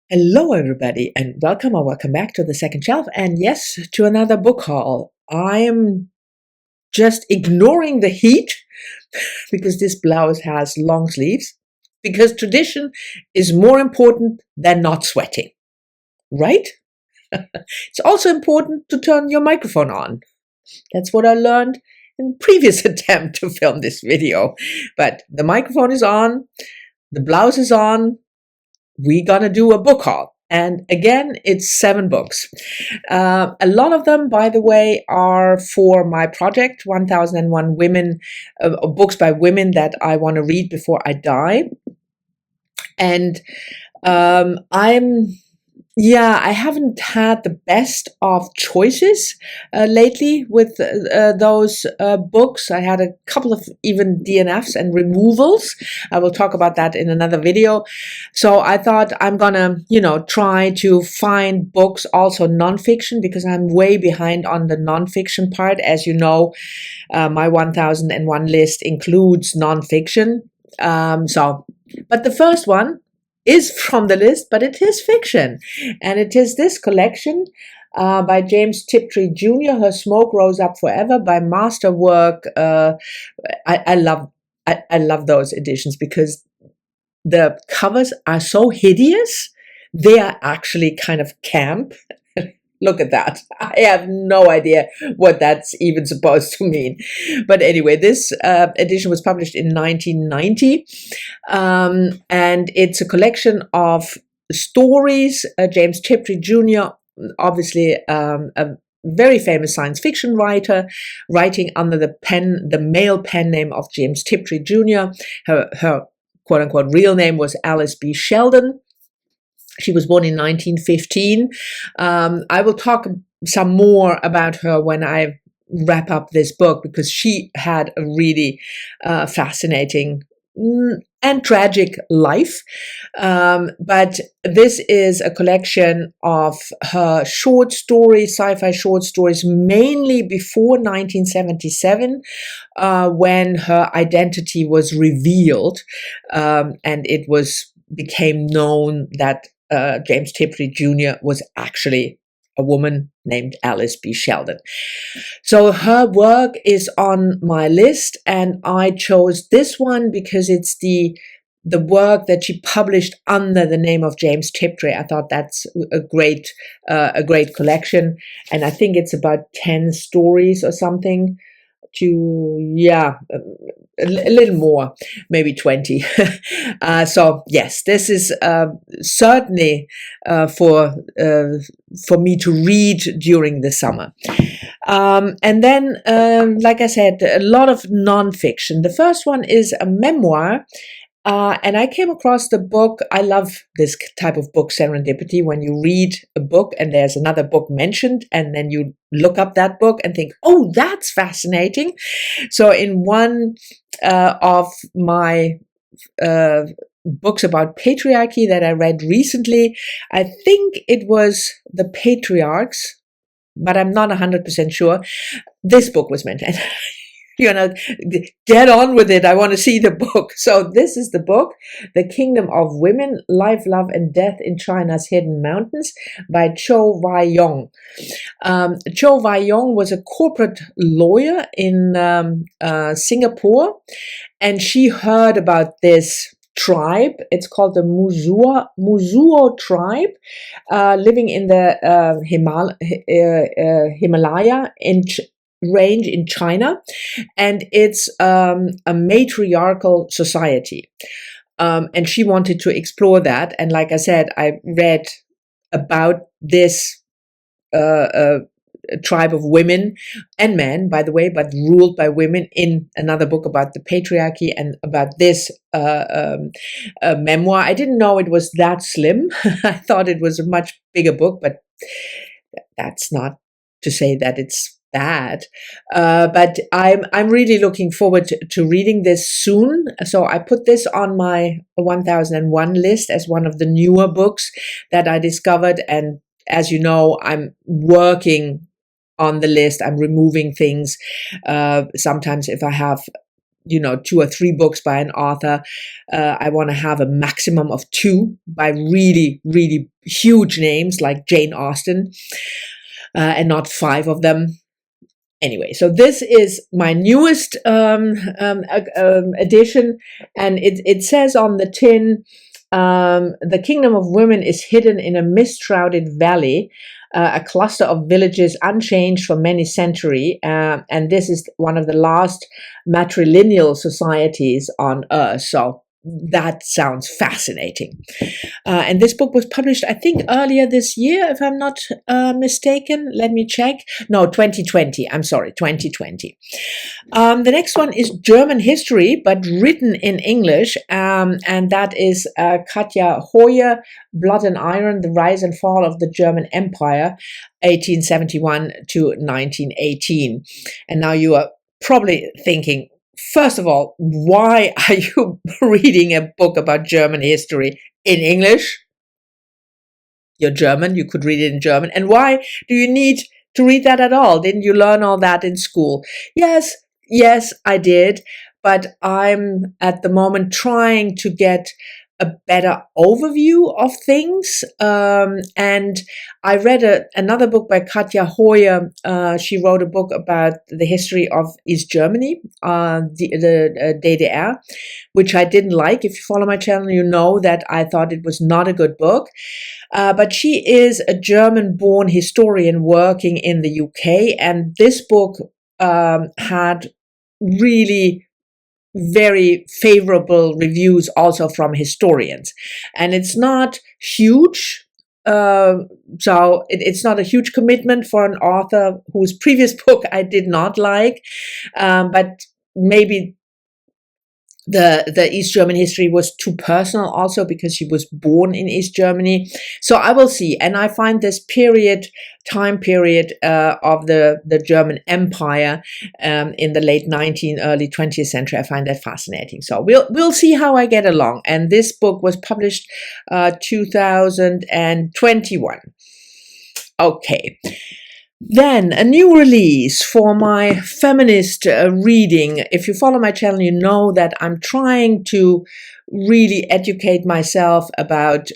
Hello, everybody, and welcome or welcome back to the second shelf. And yes, to another book haul. I am just ignoring the heat because this blouse has long sleeves, because tradition is more important than not sweating, right? It's also important to turn your microphone on. That's what I learned in previous attempt to film this video. But the microphone is on, the blouse is on. We're gonna do a book haul. And again, it's 7 books. A lot of them, by the way, are for my project, 1001 Women, books by women that I want to read before I die. And I haven't had the best of choices lately with those books. I had a couple of even DNFs and removals. I will talk about that in another video. So I thought I'm gonna, try to find books also nonfiction, because I'm way behind on the nonfiction part. As you know, my 1001 list includes nonfiction. But the first one is from the list, but it is fiction. And it is this collection by James Tiptree Jr., Her Smoke Rose Up Forever, by Masterwork. I love those editions because the covers are so hideous. They are actually kind of camp. Look at that. I have no idea what that's even supposed to mean. But anyway, this edition was published in 1990. And it's a collection of stories. James Tiptree Jr., obviously a very famous science fiction writer, writing under the male pen name of James Tiptree Jr. Her quote-unquote real name was Alice B. Sheldon. She was born in 1915. I will talk some more about her when I wrap up this book, because she had a really fascinating and tragic life. But this is a collection of her short stories, sci-fi short stories, mainly before 1977, when her identity was revealed, and it became known that James Tiptree Jr. was actually a woman named Alice B. Sheldon. So her work is on my list, and I chose this one because it's the work that she published under the name of James Tiptree. I thought that's a great collection, and I think it's about 10 stories or something. A little more, maybe 20. So yes, this is certainly for me to read during the summer. And then, like I said, a lot of nonfiction. The first one is a memoir. And I came across the book. I love this type of book, serendipity, when you read a book and there's another book mentioned, and then you look up that book and think, oh, that's fascinating. So in one of my books about patriarchy that I read recently, I think it was The Patriarchs, but I'm not 100% sure, this book was mentioned. Get on with it. I want to see the book. So this is the book, The Kingdom of Women, Life, Love, and Death in China's Hidden Mountains, by Cho Wai-yong. Cho Wai-yong was a corporate lawyer in Singapore, and she heard about this tribe. It's called the Musuo tribe, living in the Himalaya range in China, and it's a matriarchal society, and she wanted to explore that. And like I said, I read about this tribe of women and men, by the way, but ruled by women, in another book about the patriarchy and about this memoir. I didn't know it was that slim. I thought it was a much bigger book, but that's not to say that it's bad. But I'm really looking forward to reading this soon. So I put this on my 1001 list as one of the newer books that I discovered. And as you know, I'm working on the list. I'm removing things. Sometimes if I have 2 or 3 books by an author. I want to have a maximum of 2 by really, really huge names like Jane Austen, and not 5 of them. Anyway, so this is my newest edition, and it says on the tin, the kingdom of women is hidden in a mist-shrouded valley, a cluster of villages unchanged for many centuries, and this is one of the last matrilineal societies on Earth. So that sounds fascinating. And this book was published, I think, earlier this year, if I'm not mistaken. Let me check. No, 2020. I'm sorry, 2020. The next one is German history, but written in English. And that is Katja Hoyer, Blood and Iron, The Rise and Fall of the German Empire, 1871 to 1918. And now you are probably thinking, first of all, why are you reading a book about German history in English? You're German, you could read it in German. And why do you need to read that at all? Didn't you learn all that in school? Yes, I did. But I'm at the moment trying to get a better overview of things. And I read another book by Katja Hoyer. She wrote a book about the history of East Germany, the DDR, which I didn't like. If you follow my channel, you know that I thought it was not a good book. But she is a German-born historian working in the UK, and this book had really very favorable reviews also from historians. And it's not huge, so it's not a huge commitment for an author whose previous book I did not like, but maybe the East German history was too personal also because she was born in East Germany. So I will see. And I find this time period of the German Empire in the late 19th, early 20th century, I find that fascinating. So we'll see how I get along. And this book was published 2021. Okay. Then a new release for my feminist reading. If you follow my channel, you know that I'm trying to really educate myself about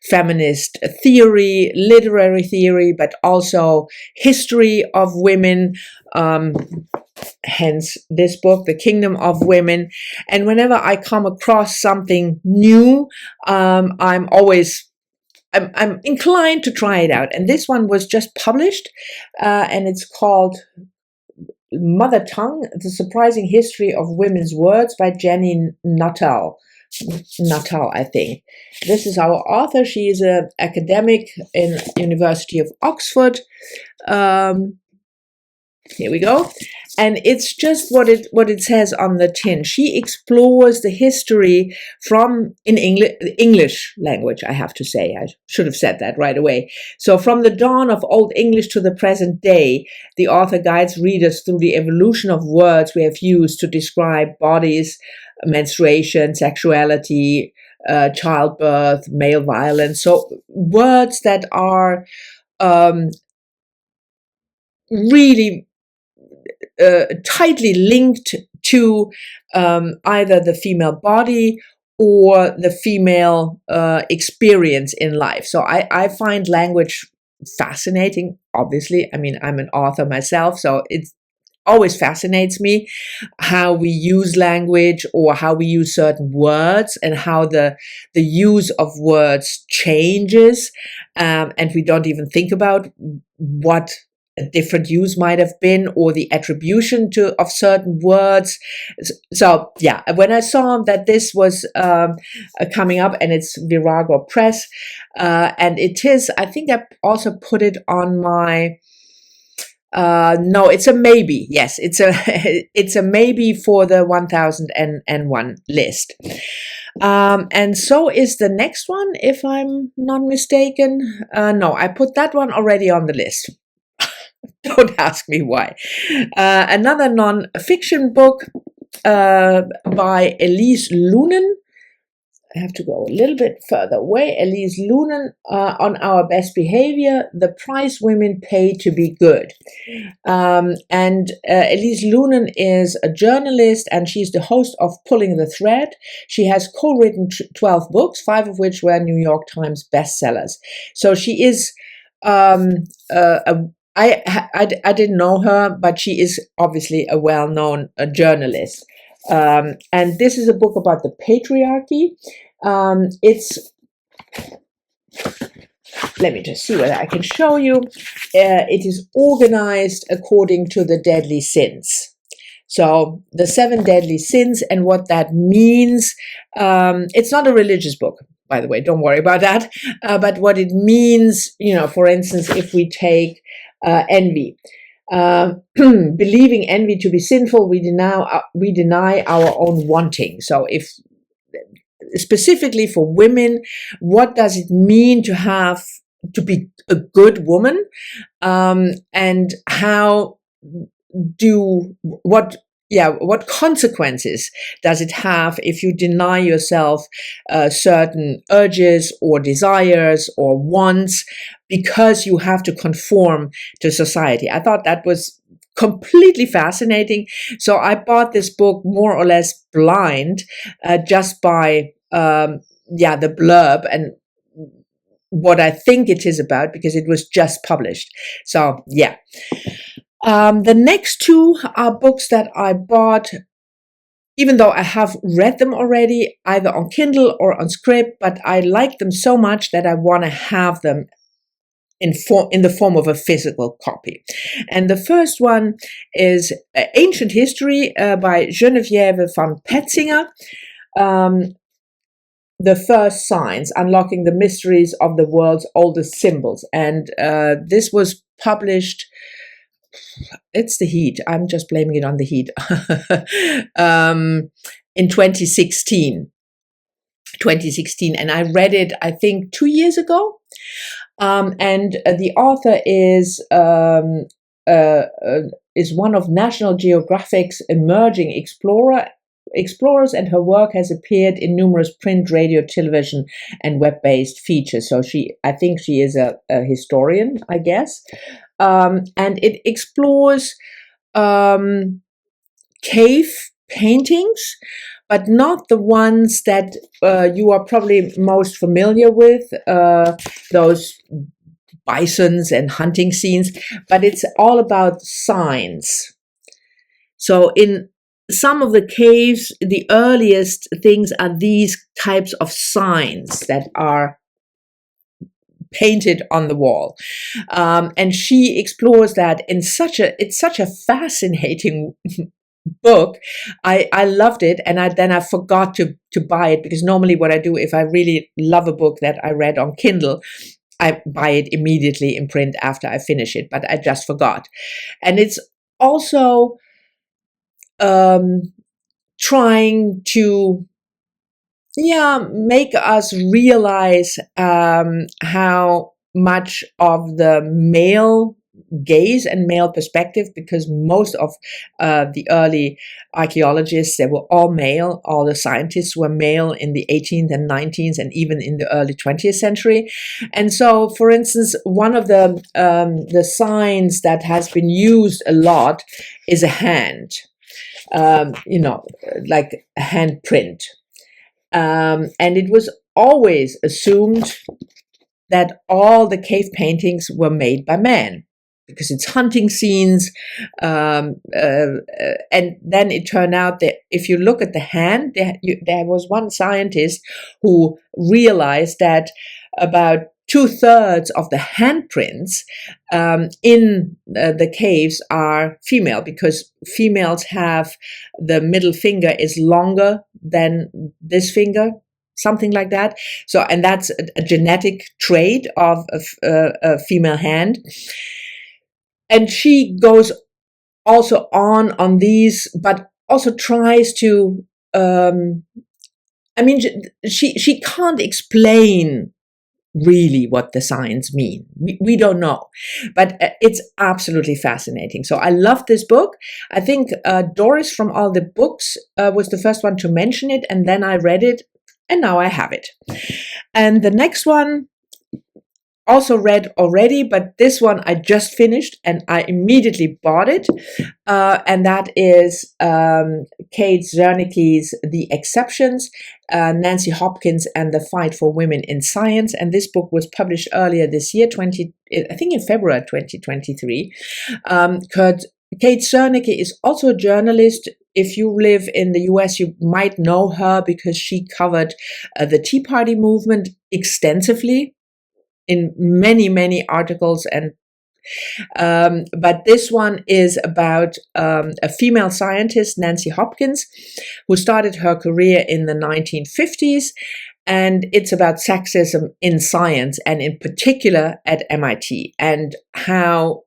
feminist theory, literary theory, but also history of women. Hence this book, The Kingdom of Women. And whenever I come across something new, I'm inclined to try it out. And this one was just published, and it's called Mother Tongue, The Surprising History of Women's Words by Jenny Nuttall, I think. This is our author. She is an academic in University of Oxford. Here we go. And it's just what it says on the tin. She explores the history in English language, I have to say. I should have said that right away. So from the dawn of Old English to the present day, the author guides readers through the evolution of words we have used to describe bodies, menstruation, sexuality, childbirth, male violence. So words that are really tightly linked to either the female body or the female experience in life. So I find language fascinating, obviously. I mean, I'm an author myself, so it always fascinates me how we use language or how we use certain words and how the use of words changes, and we don't even think about what a different use might have been, or the attribution of certain words. So yeah, when I saw that this was coming up, and it's Virago Press, and it is, I think I also put it on my, no, it's a maybe. Yes, it's a maybe for the 1001 list. And so is the next one, if I'm not mistaken. No, I put that one already on the list. Don't ask me why. Another non-fiction book by Elise Lunen. I have to go a little bit further away. Elise Lunan, on Our Best Behavior, the price women pay to be good. And Elise Lunan is a journalist, and she's the host of Pulling the Thread. She has co-written 12 books, 5 of which were New York Times bestsellers. So she is I didn't know her, but she is obviously a well-known journalist. And this is a book about the patriarchy. Let me just see whether I can show you. It is organized according to the deadly sins. So the 7 deadly sins and what that means. It's not a religious book, by the way, don't worry about that. But what it means, for instance, if we take envy. Believing envy to be sinful, we deny our own wanting. So if specifically for women, what does it mean to be a good woman, and what consequences does it have if you deny yourself certain urges or desires or wants because you have to conform to society? I thought that was completely fascinating. So I bought this book more or less blind, just by the blurb and what I think it is about, because it was just published. So yeah. The next 2 are books that I bought, even though I have read them already, either on Kindle or on Script, but I like them so much that I want to have them in the form of a physical copy. And the first one is Ancient History by Geneviève van Petzinger. The First Signs, Unlocking the Mysteries of the World's Oldest Symbols. And this was published, it's the heat, I'm just blaming it on the heat, in 2016. And I read it, I think, 2 years ago. And the author is one of National Geographic's emerging explorers, and her work has appeared in numerous print, radio, television, and web-based features. So I think she is a historian, I guess. And it explores cave paintings, but not the ones that you are probably most familiar with, those bisons and hunting scenes, but it's all about signs. So in some of the caves, the earliest things are these types of signs that are painted on the wall, and she explores that in it's such a fascinating book. I loved it, and then I forgot to buy it, because normally what I do, if I really love a book that I read on Kindle, I buy it immediately in print after I finish it, but I just forgot. And it's also trying to make us realize how much of the male gaze and male perspective, because most of the early archaeologists, they were all male, all the scientists were male in the 18th and 19th and even in the early 20th century. And so, for instance, one of the signs that has been used a lot is a hand, like a handprint. And it was always assumed that all the cave paintings were made by men, because it's hunting scenes. And then it turned out that if you look at the hand, there was one scientist who realized that about 2/3 of the handprints in the caves are female, because females have the middle finger is longer than this finger, something like that. So, and that's a genetic trait of a female hand. And she goes also on these, but also tries to, she can't explain really what the signs mean. We don't know, but it's absolutely fascinating. So I love this book. I think Doris from All the Books was the first one to mention it, and then I read it, and now I have it. And the next one, also read already, but this one I just finished and I immediately bought it. And that is Kate Zernike's The Exceptions, Nancy Hopkins and the Fight for Women in Science. And this book was published earlier this year, I think in February 2023. Kate Zernike is also a journalist. If you live in the US, you might know her because she covered the Tea Party movement extensively in many, many articles. And but this one is about a female scientist, Nancy Hopkins, who started her career in the 1950s. And it's about sexism in science, and in particular at MIT, and how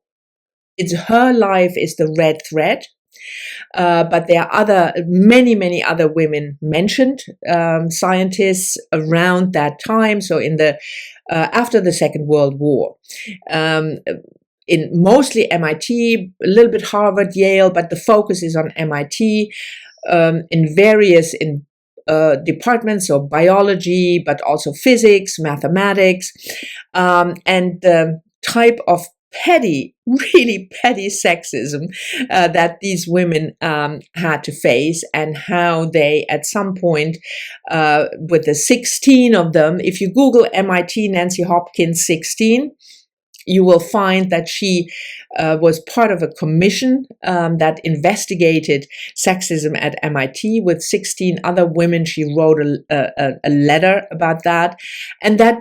her life is the red thread. But there are many other women mentioned, scientists around that time. So in the after the Second World War, in mostly MIT, a little bit Harvard, Yale, but the focus is on MIT, in various departments of biology, but also physics, mathematics, and the type of really petty sexism that these women had to face, and how they, at some point, with the 16 of them, if you Google MIT Nancy Hopkins 16, you will find that she was part of a commission that investigated sexism at MIT with 16 other women. She wrote a letter about that, and that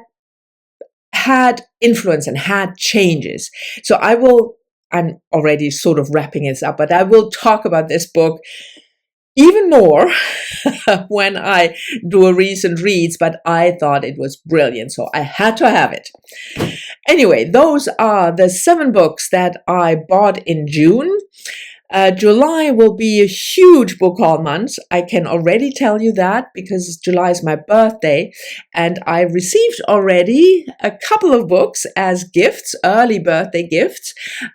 had influence and had changes. So I'm already sort of wrapping this up, but I will talk about this book even more when I do a recent reads, but I thought it was brilliant, so I had to have it. Anyway, those are the 7 books that I bought in June. July will be a huge book haul month. I can already tell you that, because July is my birthday, and I received already a couple of books as gifts, early birthday gifts,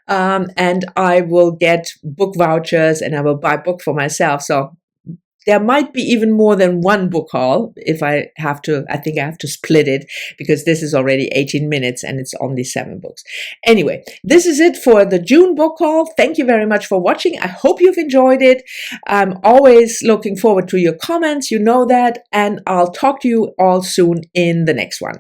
and I will get book vouchers and I will buy a book for myself. So there might be even more than one book haul if I think I have to split it, because this is already 18 minutes and it's only 7 books. Anyway, this is it for the June book haul. Thank you very much for watching. I hope you've enjoyed it. I'm always looking forward to your comments, you know that, and I'll talk to you all soon in the next one.